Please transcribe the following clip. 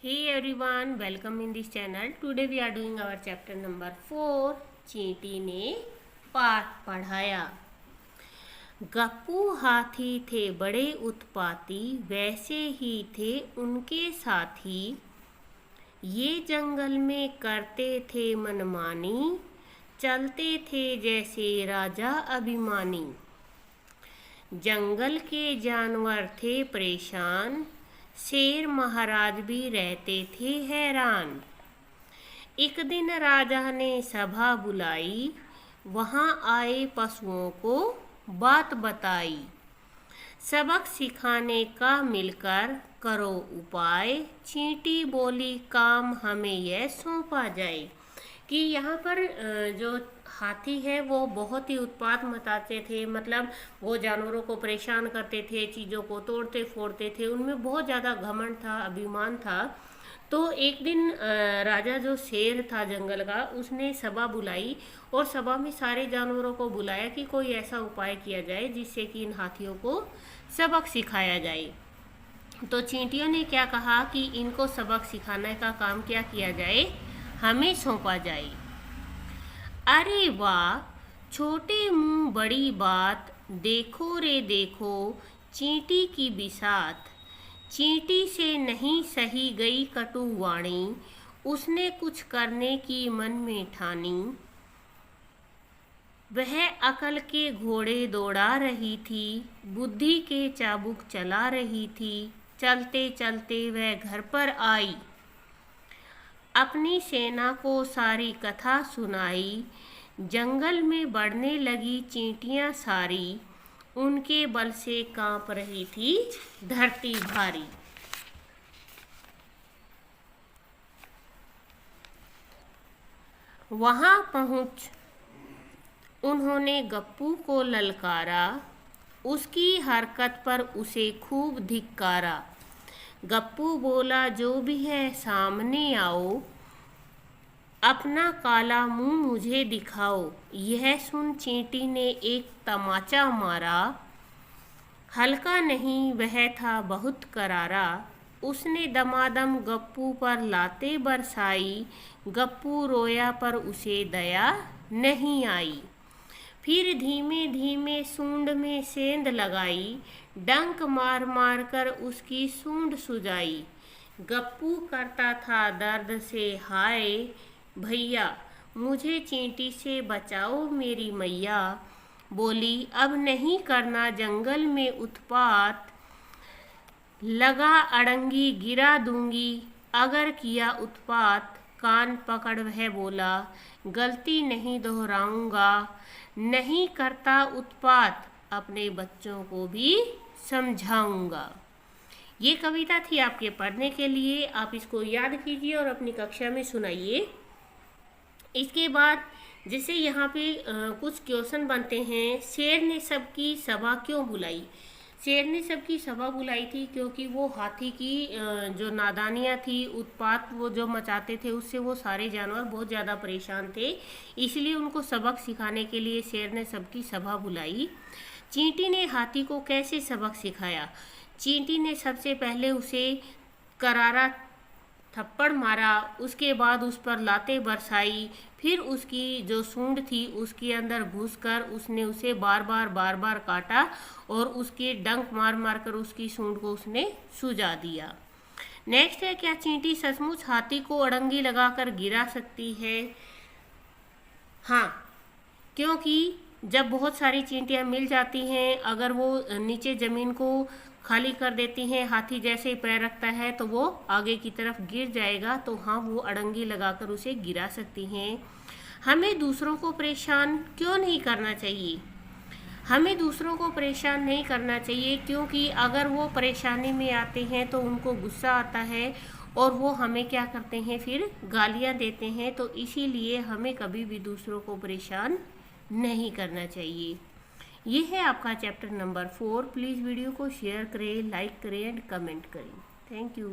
Hey everyone, welcome in this channel. Today we are doing our chapter number 4. चींटी ने पाठ पढ़ाया। गप्पू हाथी थे बड़े उत्पाती, वैसे ही थे उनके साथी। ये जंगल में करते थे मनमानी, चलते थे जैसे राजा अभिमानी। जंगल के जानवर थे परेशान, शेर महाराज भी रहते थे हैरान। एक दिन राजा ने सभा बुलाई, वहाँ आए पशुओं को बात बताई। सबक सिखाने का मिलकर करो उपाय, चींटी बोली काम हमें यह सौंपा जाए। कि यहाँ पर जो हाथी है वो बहुत ही उत्पात मचाते थे, मतलब वो जानवरों को परेशान करते थे, चीज़ों को तोड़ते फोड़ते थे, उनमें बहुत ज़्यादा घमंड था, अभिमान था। तो एक दिन राजा जो शेर था जंगल का, उसने सभा बुलाई और सभा में सारे जानवरों को बुलाया कि कोई ऐसा उपाय किया जाए जिससे कि इन हाथियों को सबक सिखाया जाए। तो चींटियों ने क्या कहा कि इनको सबक सिखाने का काम क्या किया जाए, हमें सौंपा जाए। अरे वाह, छोटे मुंह बड़ी बात, देखो रे देखो चींटी की बिसात। चींटी से नहीं सही गई कटु वाणी, उसने कुछ करने की मन में ठानी। वह अकल के घोड़े दौड़ा रही थी, बुद्धि के चाबुक चला रही थी। चलते चलते वह घर पर आई, अपनी सेना को सारी कथा सुनाई। जंगल में बढ़ने लगी चींटियां सारी, उनके बल से कांप रही थी धरती भारी। वहां पहुंच उन्होंने गप्पू को ललकारा, उसकी हरकत पर उसे खूब धिक्कारा। गप्पू बोला जो भी है सामने आओ, अपना काला मुंह मुझे दिखाओ। यह सुन चींटी ने एक तमाचा मारा, हल्का नहीं वह था बहुत करारा। उसने दमादम गप्पू पर लाते बरसाई, गप्पू रोया पर उसे दया नहीं आई। फिर धीमे धीमे सूंड में सेंध लगाई, डंक मार मार कर उसकी सूंड सुजाई। गप्पू करता था दर्द से हाय, भैया मुझे चींटी से बचाओ मेरी मैया। बोली अब नहीं करना जंगल में उत्पात, लगा अड़ंगी गिरा दूंगी अगर किया उत्पात। कान पकड़ वह बोला गलती नहीं दोहराऊंगा, नहीं करता उत्पात अपने बच्चों को भी समझाऊंगा। ये कविता थी आपके पढ़ने के लिए, आप इसको याद कीजिए और अपनी कक्षा में सुनाइए। इसके बाद जैसे यहाँ पे कुछ क्वेश्चन बनते हैं। शेर ने सबकी सभा क्यों बुलाई? शेर ने सबकी सभा बुलाई थी क्योंकि वो हाथी की जो नादानियाँ थी, उत्पात वो जो मचाते थे, उससे वो सारे जानवर बहुत ज़्यादा परेशान थे। इसलिए उनको सबक सिखाने के लिए शेर ने सबकी सभा बुलाई। चींटी ने हाथी को कैसे सबक सिखाया? चींटी ने सबसे पहले उसे करारा थप्पड़ मारा, उसके बाद उस पर लाते बरसाई, फिर उसकी जो सूंड थी उसके अंदर घुसकर उसने उसे बार बार काटा और उसके डंक मार मार कर उसकी सूंड को उसने सुजा दिया। नेक्स्ट है, क्या चींटी सचमुच हाथी को अड़ंगी लगाकर गिरा सकती है? हाँ, क्योंकि जब बहुत सारी चींटियां मिल जाती हैं, अगर वो नीचे ज़मीन को खाली कर देती हैं, हाथी जैसे ही पैर रखता है तो वो आगे की तरफ गिर जाएगा। तो हाँ, वो अड़ंगी लगाकर उसे गिरा सकती हैं। हमें दूसरों को परेशान क्यों नहीं करना चाहिए? हमें दूसरों को परेशान नहीं करना चाहिए क्योंकि अगर वो परेशानी में आते हैं तो उनको गुस्सा आता है और वो हमें क्या करते हैं, फिर गालियाँ देते हैं। तो इसीलिए हमें कभी भी दूसरों को परेशान नहीं करना चाहिए। ये है आपका चैप्टर नंबर 4। प्लीज़ वीडियो को शेयर करें, लाइक करें एंड कमेंट करें। Thank you.